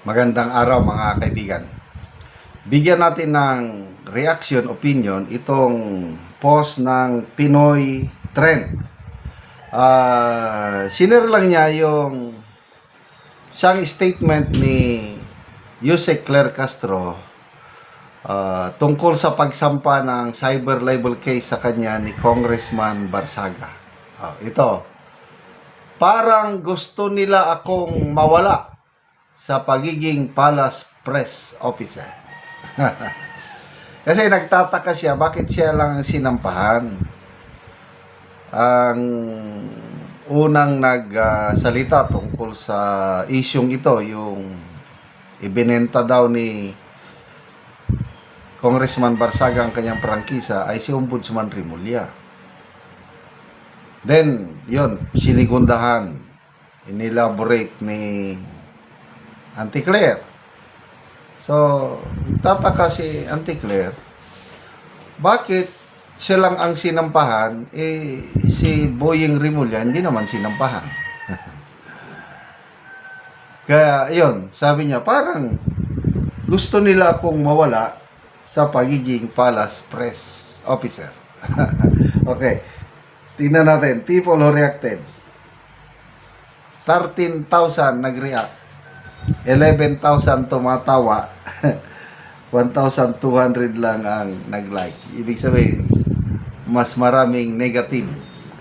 Magandang araw mga kaibigan. Bigyan natin ng reaction, opinion itong post ng Pinoy Trend. Sinare lang niya yung isang statement ni Yusek Claire Castro tungkol sa pagsampa ng cyber libel case sa kanya ni Congressman Barsaga. Ito, parang gusto nila akong mawala sa pagiging palace press officer. Kasi nagtataka siya, bakit siya lang sinampahan? Ang unang nagsalita tungkol sa isyong ito, yung ibinenta daw ni Congressman Barsaga ang kanyang prangkisa ay si Ombudsman Rimulya. Then, yon, sinigundahan, inelaborate ni Auntie Claire. So, tataka si Auntie Claire, bakit siya lang ang sinampahan, si Boying Rimulya hindi naman sinampahan. Kaya, yun, sabi niya, parang gusto nila akong mawala sa pagiging palace press officer. Okay, tingnan natin, people who reacted. 13,000 nag-react. 11,000 tumatawa, 1,200 lang ang nag-like. Ibig sabihin, mas maraming negative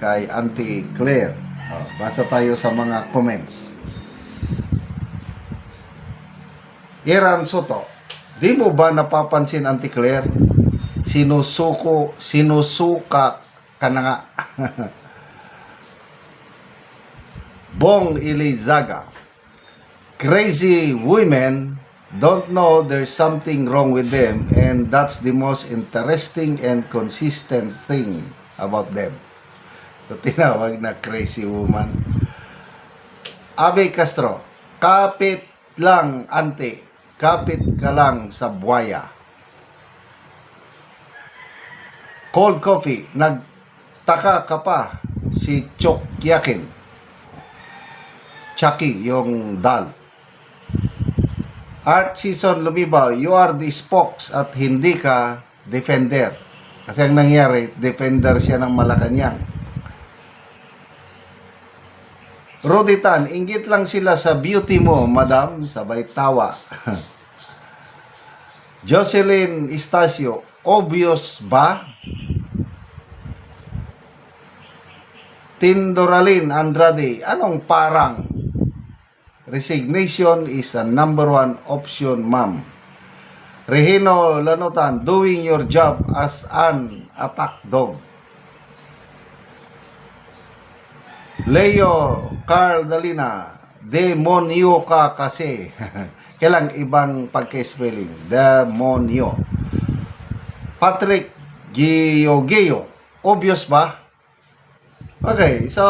kay Auntie Claire. Basa tayo sa mga comments. Iran Soto, di mo ba napapansin, Auntie Claire? Sinusuka ka na nga. Bong Ilizaga, crazy women don't know there's something wrong with them, and that's the most interesting and consistent thing about them. So, tinawag na crazy woman. Abe Castro, kapit lang, ante. Kapit ka lang sa buwaya. Cold coffee, nagtaka ka pa si Chok Yakin. Chucky, yung dal. Art Season Lumibaw, you are the spokes at hindi ka defender. Kasi ang nangyari, defender siya ng Malacanang. Roditan, inggit lang sila sa beauty mo, madam, sabay tawa. Jocelyn Estacio, obvious ba? Tindoralin Andrade, anong parang? Resignation is a number one option, ma'am. Regino Lanutan, doing your job as an attack dog. Leo Carl Dalina, demonyo ka kasi. Kailang ibang pagka-spelling. Demonyo. Patrick Gio, obvious ba? Okay, so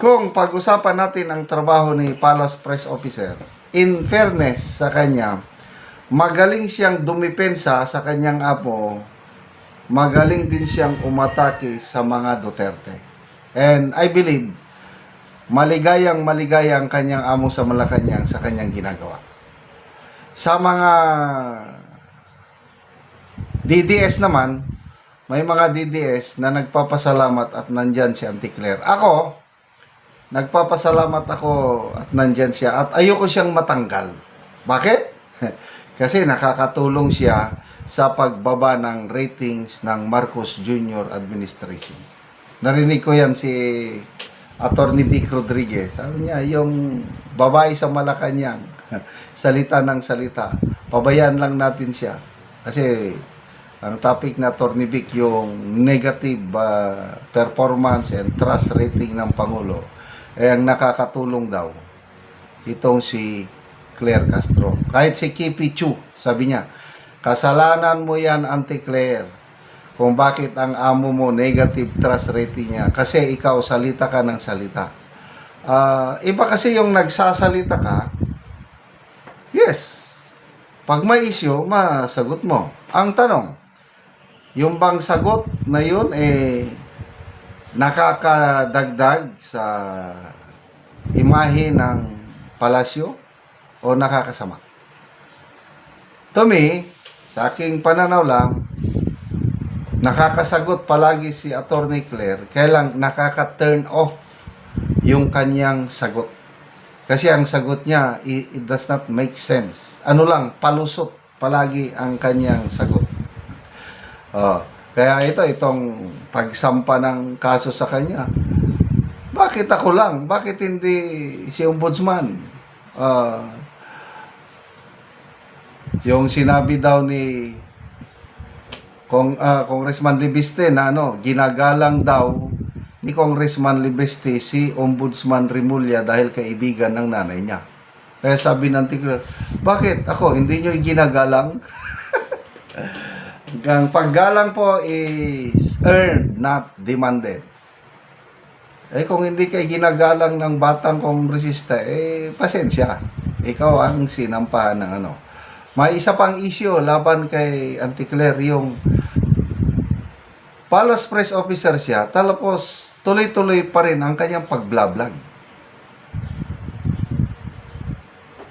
kung pag-usapan natin ang trabaho ni Palace Press Officer, in fairness sa kanya, magaling siyang dumipensa sa kanyang apo, magaling din siyang umatake sa mga Duterte. And I believe, maligayang ang kanyang amo sa Malacanang sa kanyang ginagawa. Sa mga DDS naman, may mga DDS na nagpapasalamat at nandyan si Auntie Claire. Ako, nagpapasalamat ako at nandyan siya at ayoko siyang matanggal. Bakit? Kasi nakakatulong siya sa pagbaba ng ratings ng Marcos Jr. administration. Narinig ko yan si Attorney Vic Rodriguez. Sabi niya, yung babae sa Malacanang, salita ng salita, pabayaan lang natin siya. Kasi ang topic na Attorney Vic, yung negative performance and trust rating ng Pangulo, ang nakakatulong daw itong si Claire Castro. Kahit si Kipi Chu, sabi niya, kasalanan mo yan, Auntie Claire, kung bakit ang amo mo negative trust rating niya. Kasi ikaw, salita ka ng salita. Iba kasi yung nagsasalita ka, yes, pag may issue, masagot mo. Ang tanong, yung bang sagot na yun, nakakadagdag sa imahe ng palasyo o nakakasama? To me, sa aking pananaw lang, nakakasagot palagi si Attorney Claire, kailang nakaka-turn off yung kanyang sagot. Kasi ang sagot niya, it does not make sense. Ano lang, palusot palagi ang kanyang sagot. Kaya itong pagsampa ng kaso sa kanya, bakit ako lang? Bakit hindi si Ombudsman? Yung sinabi daw ni Congressman Libiste na ginagalang daw ni Congressman Libiste si Ombudsman Remulla dahil kaibigan ng nanay niya. Kaya sabi ng Tigre, bakit ako? Hindi nyo ginagalang? Ang paggalang po is earned, not demanded. Kung hindi kayo ginagalang ng batang kongresista, pasensya. Ikaw ang sinampahan ng May isa pang issue laban kay Auntie Claire, yung Palace Press Officer siya, tapos tuloy-tuloy pa rin ang kanyang pag-vlog.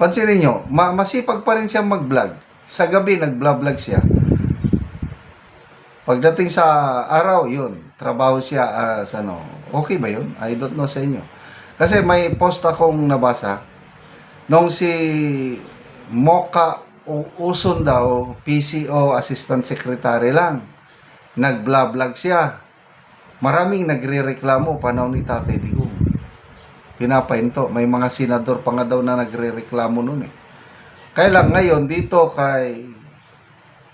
Pansinin nyo, masipag pa rin siya mag-vlog. Sa gabi, nag-vlog siya. Pagdating sa araw, yun, trabaho siya okay ba yun? I don't know sa inyo. Kasi may post akong nabasa, nung si Mocha Uson daw, PCO Assistant Secretary lang, nag-vlog siya. Maraming nagre-reklamo panahon ni Tatay Digong. Pinapahinto. May mga senador pa nga daw na nagre-reklamo nun eh. Kaya lang ngayon, dito kay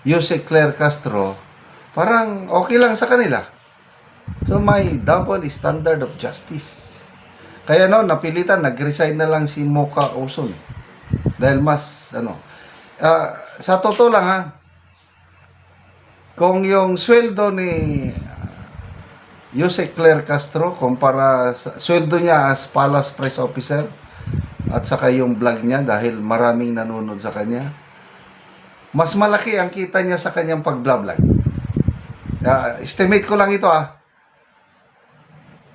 Jose Claire Castro, parang okay lang sa kanila. So may double standard of justice. Kaya napilitan, nag-resign na lang si Mocha Uson. Dahil mas, sa totoo lang ha, kung yung sweldo ni Jose Claire Castro, kumpara sa sweldo niya as Palace Press Officer, at saka yung vlog niya dahil maraming nanonood sa kanya, mas malaki ang kita niya sa kanyang pag-vlog. Estimate ko lang ito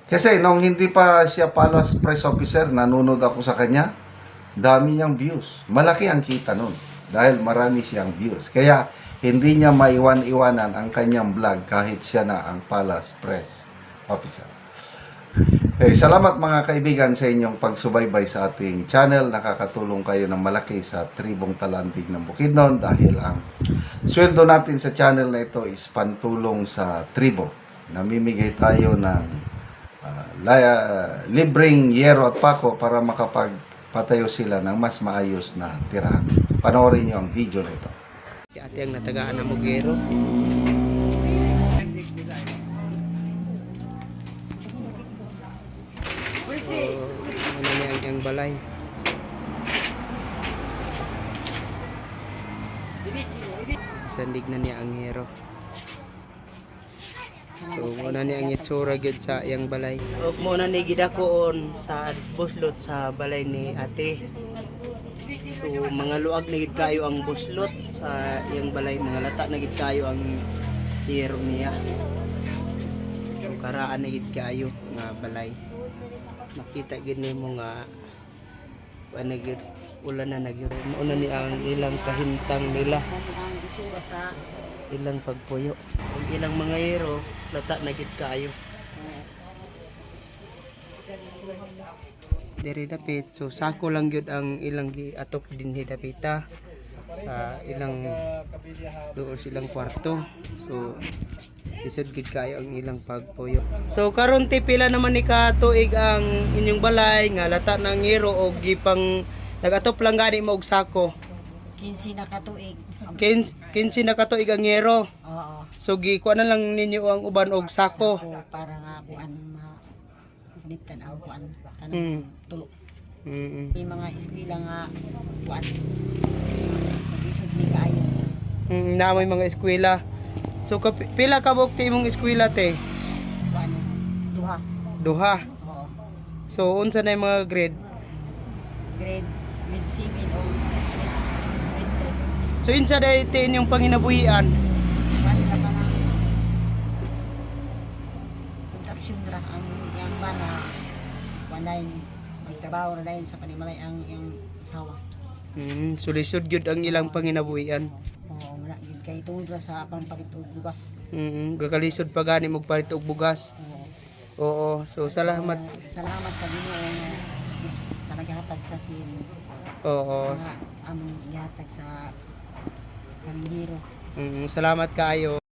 Kasi nung hindi pa siya Palace Press Officer, nanonood ako sa kanya, dami niyang views. Malaki ang kita nun dahil marami siyang views. Kaya hindi niya maiwan-iwanan ang kanyang vlog kahit siya na ang Palace Press Officer. Salamat mga kaibigan sa inyong pagsubaybay sa ating channel. Nakakatulong kayo ng malaki sa tribong Talandig ng Bukidnon dahil ang sweldo natin sa channel na ito is pantulong sa tribo. Namimigay tayo ng libreng yero at pako para makapagpatayo sila ng mas maayos na tirahan. Panoorin niyo ang video na ito. Si ate ang natagaan ng Mugero. So, niya ang balay. Sandig na niya ang hero. So, muna niya ang itsura gyud sa iyang balay. O, muna ni gidakoon sa buslot sa balay ni ate. So mga luag na gid kayo ang buslot sa iyang balay, mga lata na gid kayo ang hero niya. So karaan na gid kayo nga balay. Makita gid nimo nga panagit ulan na nagyuro. Mauna ni ang ilang kahimtang nila. Ilang pagpuyo. Ang ilang mga hero lata na gid kayo. Diri dapit, so sako lang gyud ang ilang giatok dinhi dapita sa ilang doon silang kwarto. So isod gid kayo ang ilang pagpuyo. So karon ti pila naman ni katuig ang inyong balay nga lata ng hero og gipang nagatop lang gani mo og sako. 15 na katuig. 15 na katuig ang hero. Oo. So gikuha na lang ninyo ang uban og sako. Sako para nga kuan niptan aw kuan kanang tulo. May mga eskwela nga kuan. Isod ni kaayo. Na may mga eskwela. So pila ka bukti imong eskwela te? Kuan duha. Duha. Oo. So unsa na yung mga grade? Grade mid 7 o mid 3. So unsa dai te inyong panginabuhian? Kuan ra pa nang contraction ra ang yang bana kuan may trabaho na dahil sa panimalay ang iyang asawa. Sulisod gyud ang ilang panginabuhian. Oo, wala gid kay tungod ra sa pampalit og bugas. Gakalisod pa gani magpalit og bugas. Oo. Oo, so salamat. Salamat sa Ginoo nga sa naghatag sa sin. Oo. Nga among gihatag sa kanhiro. Salamat kaayo.